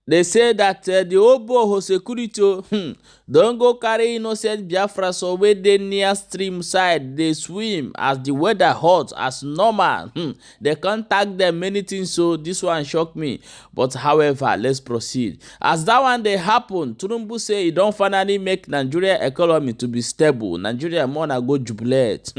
They say that the Oboho security don't go carry innocent Biafra so where they near stream side they swim as the weather hot as normal. They can't tag them many things, so this one shocked me. But however, let's proceed. As that one they happen, Turumbu say he don't finally make Nigeria economy to be stable. Nigeria more na go jubilate.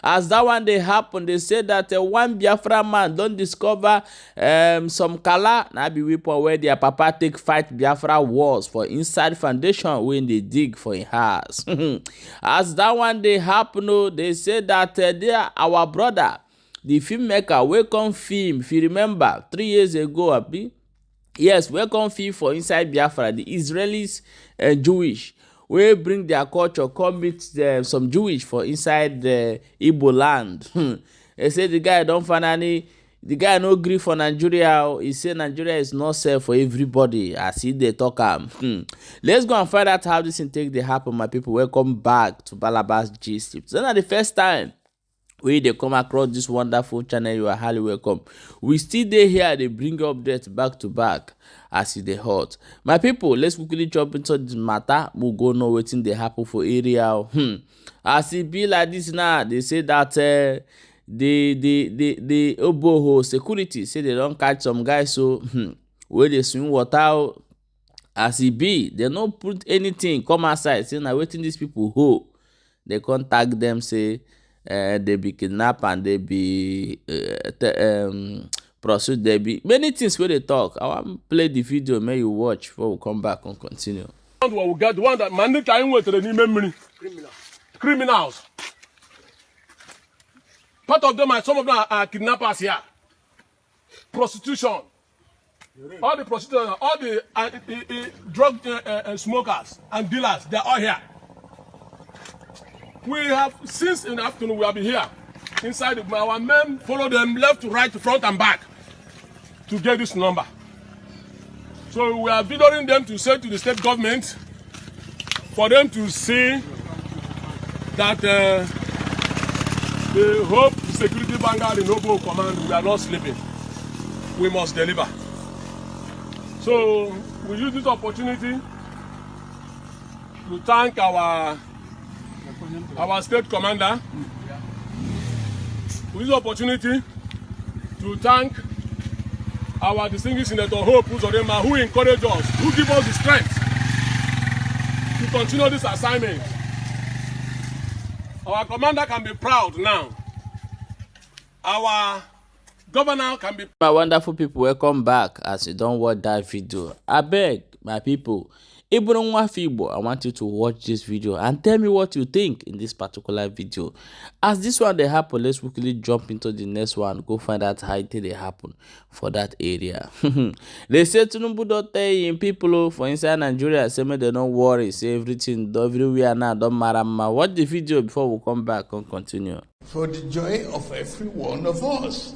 As that one they happen, they say that one Biafra man don't discover some kala na be weapon where their papa take fight Biafra wars for inside foundation when they dig for a house. As that one they happen, they say that they are our brother, the filmmaker, welcome film. If you remember 3 years ago, abi, yes, welcome film for inside Biafra. The Israelis Jewish we bring their culture, come meet some Jewish for inside the Igbo land. They say the guy don't finally. The guy no agree for Nigeria. He say Nigeria is not safe for everybody as he they talk Let's go and find out how this intake they happen, my people. Welcome back to Balabas Gist. It's not the first time we they come across this wonderful channel. You are highly welcome. We still there here. They bring updates back to back as they hot. My people, let's quickly jump into this matter. We'll go know what they happen for area. As it be like this now, they say that the Oboho security say they don't catch some guys so where they swim water as it be, they don't put anything come outside saying na waiting these people who they contact them say they be kidnapped and they be pursued, they be many things where they talk. I want play the video, may you watch before we come back and continue. We get the one that mandate I went to the memory criminals. Part of them, some of them are kidnappers here. Prostitution. All the prostitution, all the drug smokers and dealers, they're all here. We have, since in the afternoon, we have been here. Inside, our men follow them left to right, to front and back to get this number. So we are videoing them to say to the state government for them to see that the hope security vanguard in Obo command, we are not sleeping. We must deliver. So we use this opportunity to thank our state commander. We use the opportunity to thank our distinguished Senator Hope Uzodinma, who encouraged us, who give us the strength to continue this assignment. Our commander can be proud now. Our governor can be. My wonderful people, welcome back. As you don't watch that video, I beg my people, I want you to watch this video and tell me what you think in this particular video. As this one they happen, let's quickly jump into the next one. Go find out how it they happen for that area. They say Tunumbu don't tell in people for inside Nigeria, say me they don't worry, say everything everywhere now don't matter. Watch the video before we come back and continue. For the joy of every one of us,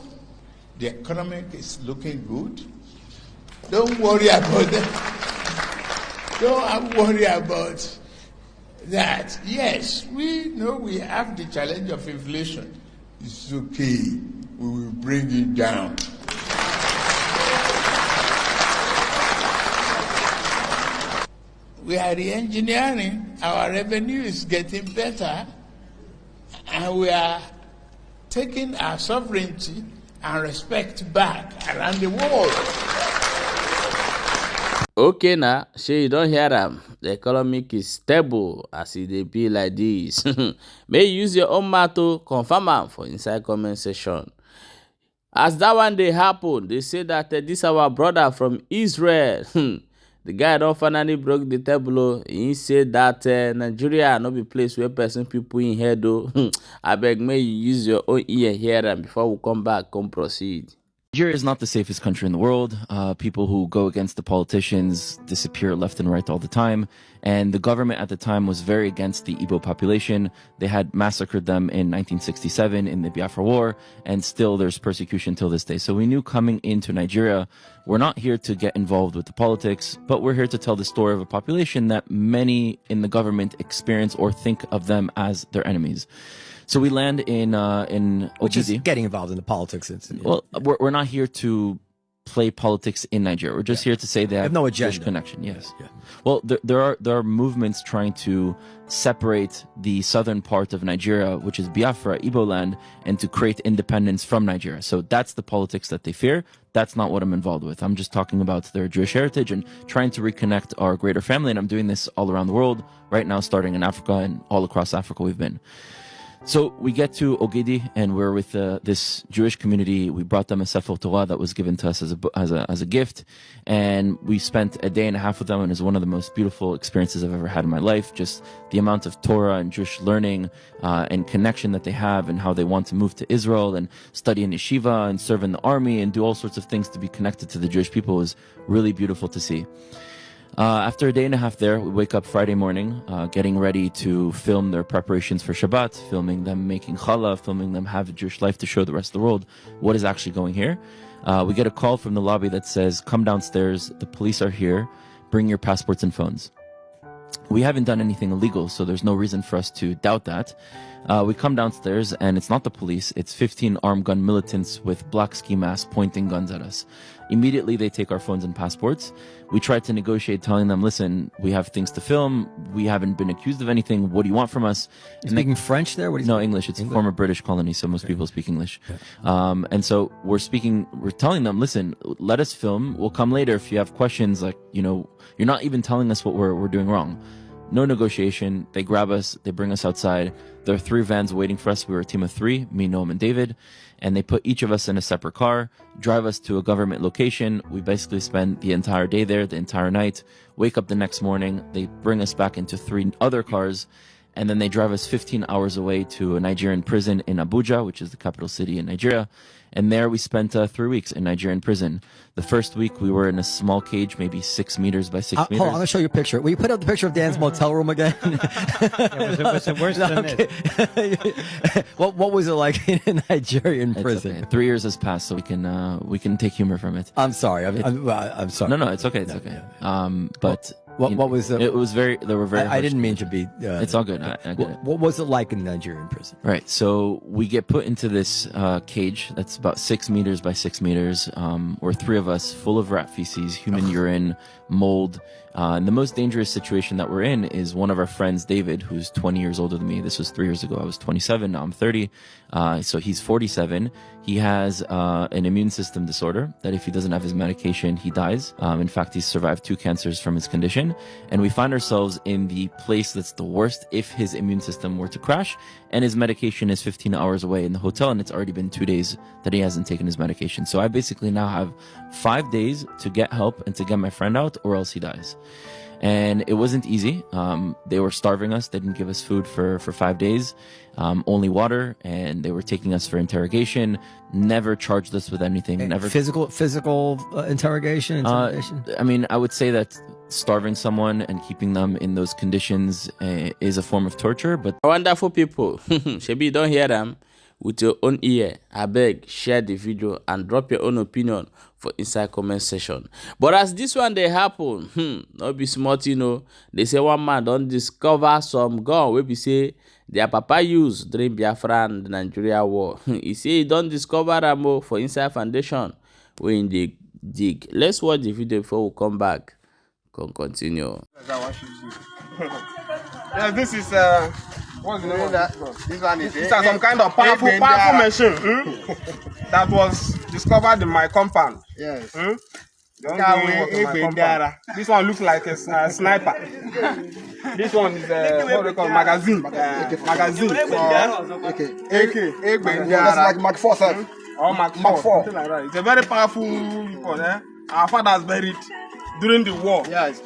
the economy is looking good. Don't worry about that. Don't worry about that. Yes, we know we have the challenge of inflation. It's okay. We will bring it down. We are re-engineering. Our revenue is getting better. And we are taking our sovereignty and respect back around the world. Okay now, you don't hear them. The economic is stable as it be like this. May you use your own mouth to confirm them for inside comment section. As that one they happen, they say that this our brother from Israel. The guy don't finally broke the table. He said that Nigeria no be place where person people in here though. I beg may you use your own ear here and before we come back, come proceed. Nigeria is not the safest country in the world. People who go against the politicians disappear left and right all the time. And the government at the time was very against the Igbo population. They had massacred them in 1967 in the Biafra War, and still there's persecution till this day. So we knew coming into Nigeria, we're not here to get involved with the politics, but we're here to tell the story of a population that many in the government experience or think of them as their enemies. So we land in Which is Ogidi. getting involved in the politics. Well, we're not here to play politics in Nigeria. We're just here to say they have no Jewish agenda. connection. Yes. Yeah. Well, there are movements trying to separate the southern part of Nigeria, which is Biafra, Igbo land, and to create independence from Nigeria. So that's the politics that they fear. That's not what I'm involved with. I'm just talking about their Jewish heritage and trying to reconnect our greater family. And I'm doing this all around the world right now, starting in Africa, and all across Africa we've been. So we get to Ogidi, and we're with this Jewish community. We brought them a Sefer Torah that was given to us as a gift, and we spent a day and a half with them, and it was one of the most beautiful experiences I've ever had in my life. Just the amount of Torah and Jewish learning and connection that they have, and how they want to move to Israel and study in yeshiva and serve in the army and do all sorts of things to be connected to the Jewish people was really beautiful to see. After a day and a half there, we wake up Friday morning, getting ready to film their preparations for Shabbat, filming them making challah, filming them have a Jewish life to show the rest of the world what is actually going here. We get a call from the lobby that says, come downstairs, the police are here, bring your passports and phones. We haven't done anything illegal, so there's no reason for us to doubt that. We come downstairs, and it's not the police, it's 15 armed gun militants with black ski masks pointing guns at us. Immediately, they take our phones and passports. We try to negotiate, telling them, listen, we have things to film. We haven't been accused of anything. What do you want from us? Speaking French there? No, English. It's a former British colony, so most people speak English. Yeah. And so we're telling them, listen, let us film. We'll come later if you have questions. Like, you're not even telling us what we're doing wrong. No negotiation. They grab us. They bring us outside. There are 3 vans waiting for us. We were a team of 3, me, Noam, and David. And they put each of us in a separate car, drive us to a government location. We basically spend the entire day there, the entire night, wake up the next morning. They bring us back into 3 other cars, and then they drive us 15 hours away to a Nigerian prison in Abuja, which is the capital city in Nigeria. And there we spent 3 weeks in Nigerian prison. The first week we were in a small cage, maybe 6 meters by 6 meters. Hold on, I'm going to show you a picture. Will you put up the picture of Dan's motel room again? Was it worse than this? What was it like in a Nigerian prison? Okay. 3 years has passed, so we can take humor from it. I'm sorry. I'm sorry. No, it's okay. It's okay. But what was it? It was very. There were very. I didn't mean to be. It's all good. I get it. What was it like in a Nigerian prison? Right. So we get put into this cage that's about 6 meters by 6 meters. Or 3 of us, full of rat feces, human urine, mold. And the most dangerous situation that we're in is one of our friends, David, who's 20 years older than me. This was 3 years ago. I was 27. Now I'm 30. So he's 47. He has an immune system disorder that if he doesn't have his medication, he dies. In fact, he's survived 2 cancers from his condition. And we find ourselves in the place that's the worst if his immune system were to crash. And his medication is 15 hours away in the hotel. And it's already been 2 days that he hasn't taken his medication. So I basically now have 5 days to get help and to get my friend out, or else he dies. And it wasn't easy. They were starving us. They didn't give us food for 5 days, only water, and they were taking us for interrogation. Never charged us with anything. Never physical interrogation. I mean, I would say that starving someone and keeping them in those conditions is a form of torture. But wonderful people, Shebi, you don't hear them. With your own ear, I beg, share the video and drop your own opinion for inside comment section. But as this one they happen, no be smart, they say one man don't discover some gun wey be say their papa use during Biafra and Nigeria war. He say he don't discover ammo for inside foundation when they dig. Let's watch the video before we come back. Continue. Yeah, this is what's the name of that? This one is some kind of powerful machine that was discovered in my compound. Yes. This one looks like a sniper. This one is what they call magazine. Magazine. AK. That's like Mark 4, sir. Or Mark 4. Something like that. It's a very powerful weapon. Our fathers buried during the war. Yes.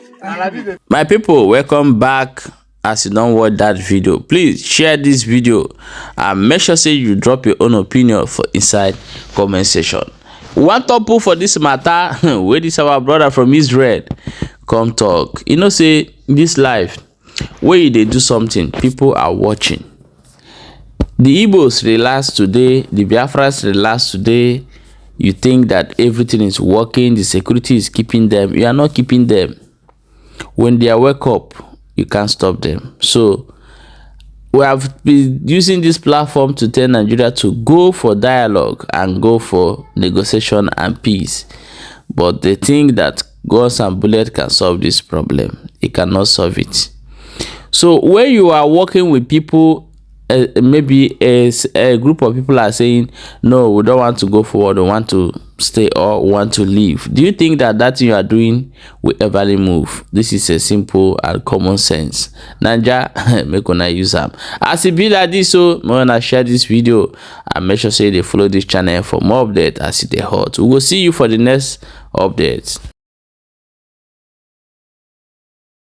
My people, welcome back. As you don't watch that video, please share this video and make sure say you drop your own opinion for inside comment section. One topic for this matter, where this our brother from Israel come talk. Say this life where they do something, people are watching. The Igbos relax today, the Biafras relax today. You think that everything is working, the security is keeping them. You are not keeping them. When they wake up, you can't stop them. So we have been using this platform to tell Nigeria to go for dialogue and go for negotiation and peace. but they think that guns and bullets can solve this problem. It cannot solve it. So when you are working with people, maybe a group of people are saying, no, we don't want to go forward, we want to stay or want to leave. Do you think that that thing you are doing will ever move? This is a simple and common sense. Naija, make una use them. As it be like this, so when I share this video, and make sure say they follow this channel for more updates as it is hot. We will see you for the next update.